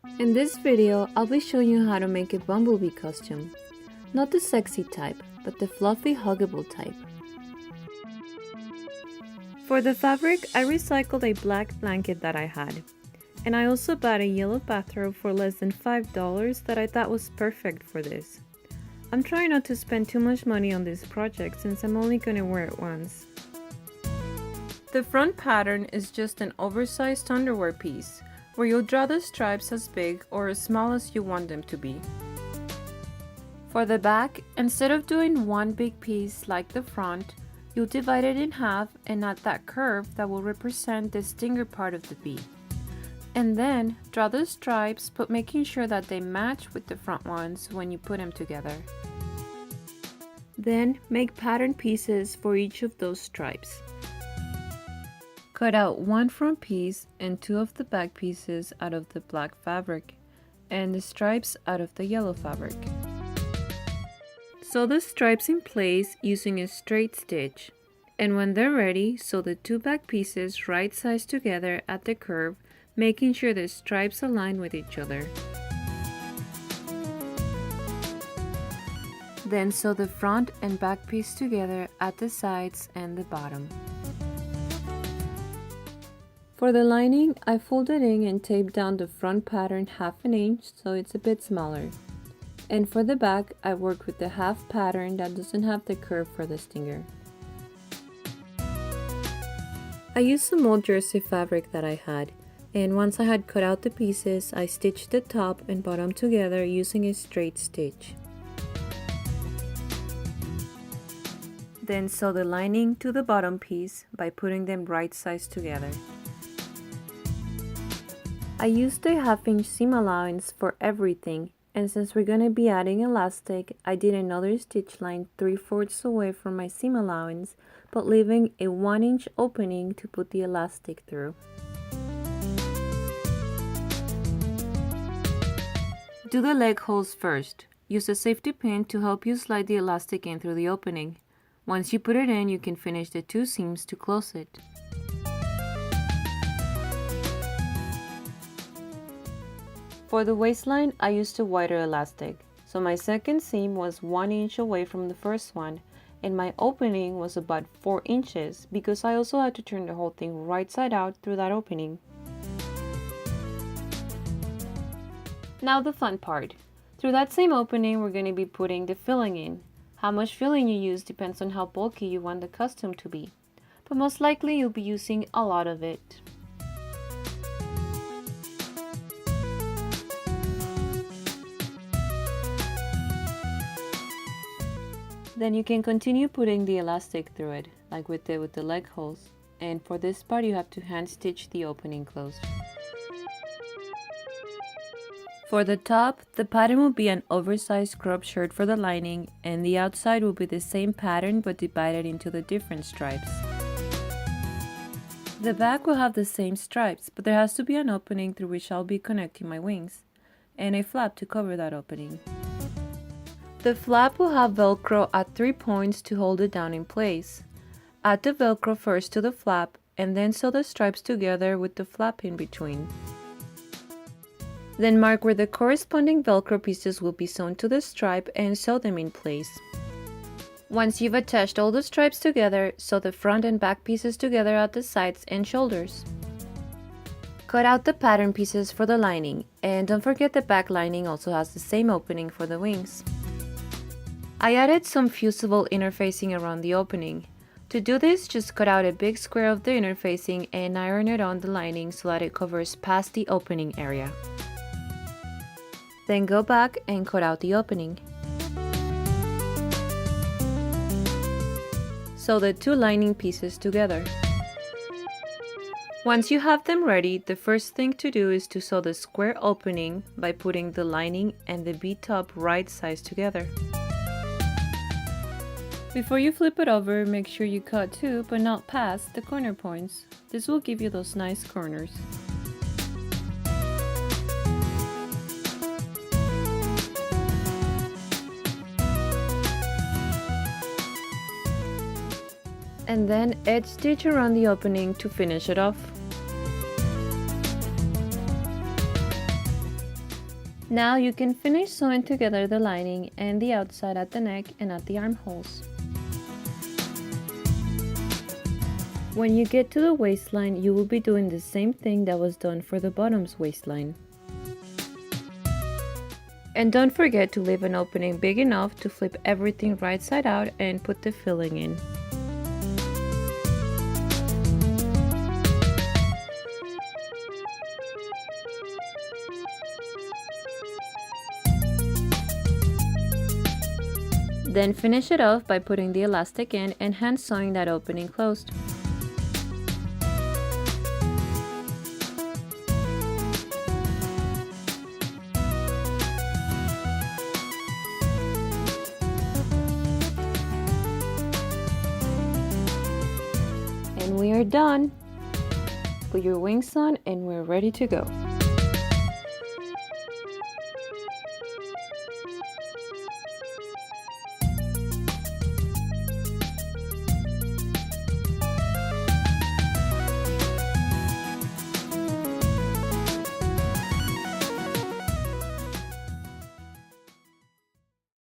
In this video, I'll be showing you how to make a bumblebee costume. Not the sexy type, but the fluffy huggable type. For the fabric, I recycled a black blanket that I had. And I also bought a yellow bathrobe for less than $5 that I thought was perfect for this. I'm trying not to spend too much money on this project since I'm only going to wear it once. The front pattern is just an oversized underwear piece, where you'll draw the stripes as big or as small as you want them to be. For the back, instead of doing one big piece like the front, you'll divide it in half and add that curve that will represent the stinger part of the bee. And then draw the stripes, but making sure that they match with the front ones when you put them together. Then make pattern pieces for each of those stripes. Cut out one front piece and two of the back pieces out of the black fabric and the stripes out of the yellow fabric. Sew the stripes in place using a straight stitch, and when they're ready, sew the two back pieces right sides together at the curve, making sure the stripes align with each other. Then sew the front and back piece together at the sides and the bottom. For the lining, I folded in and taped down the front pattern half an inch so it's a bit smaller. And for the back, I worked with the half pattern that doesn't have the curve for the stinger. I used some old jersey fabric that I had, and once I had cut out the pieces, I stitched the top and bottom together using a straight stitch. Then sew the lining to the bottom piece by putting them right sides together. I used a half-inch seam allowance for everything, and since we're going to be adding elastic, I did another stitch line 3/4 away from my seam allowance, but leaving a 1-inch opening to put the elastic through. Do the leg holes first. Use a safety pin to help you slide the elastic in through the opening. Once you put it in, you can finish the two seams to close it. For the waistline, I used a wider elastic, so my second seam was 1 inch away from the first one, and my opening was about 4 inches because I also had to turn the whole thing right side out through that opening. Now the fun part. Through that same opening, we're going to be putting the filling in. How much filling you use depends on how bulky you want the costume to be, but most likely you'll be using a lot of it. Then you can continue putting the elastic through it, like we did with the leg holes. And for this part, you have to hand stitch the opening closed. For the top, the pattern will be an oversized crop shirt for the lining, and the outside will be the same pattern but divided into the different stripes. The back will have the same stripes, but there has to be an opening through which I'll be connecting my wings, and a flap to cover that opening. The flap will have Velcro at 3 points to hold it down in place. Add the Velcro first to the flap and then sew the stripes together with the flap in between. Then mark where the corresponding Velcro pieces will be sewn to the stripe and sew them in place. Once you've attached all the stripes together, sew the front and back pieces together at the sides and shoulders. Cut out the pattern pieces for the lining, and don't forget the back lining also has the same opening for the wings. I added some fusible interfacing around the opening. To do this, just cut out a big square of the interfacing and iron it on the lining so that it covers past the opening area. Then go back and cut out the opening. Sew the two lining pieces together. Once you have them ready, the first thing to do is to sew the square opening by putting the lining and the bee top right sides together. Before you flip it over, make sure you cut to, but not past, the corner points. This will give you those nice corners. And then edge stitch around the opening to finish it off. Now you can finish sewing together the lining and the outside at the neck and at the armholes. When you get to the waistline, you will be doing the same thing that was done for the bottom's waistline. And don't forget to leave an opening big enough to flip everything right side out and put the filling in. Then finish it off by putting the elastic in and hand sewing that opening closed. And we are done. Put your wings on and we're ready to go.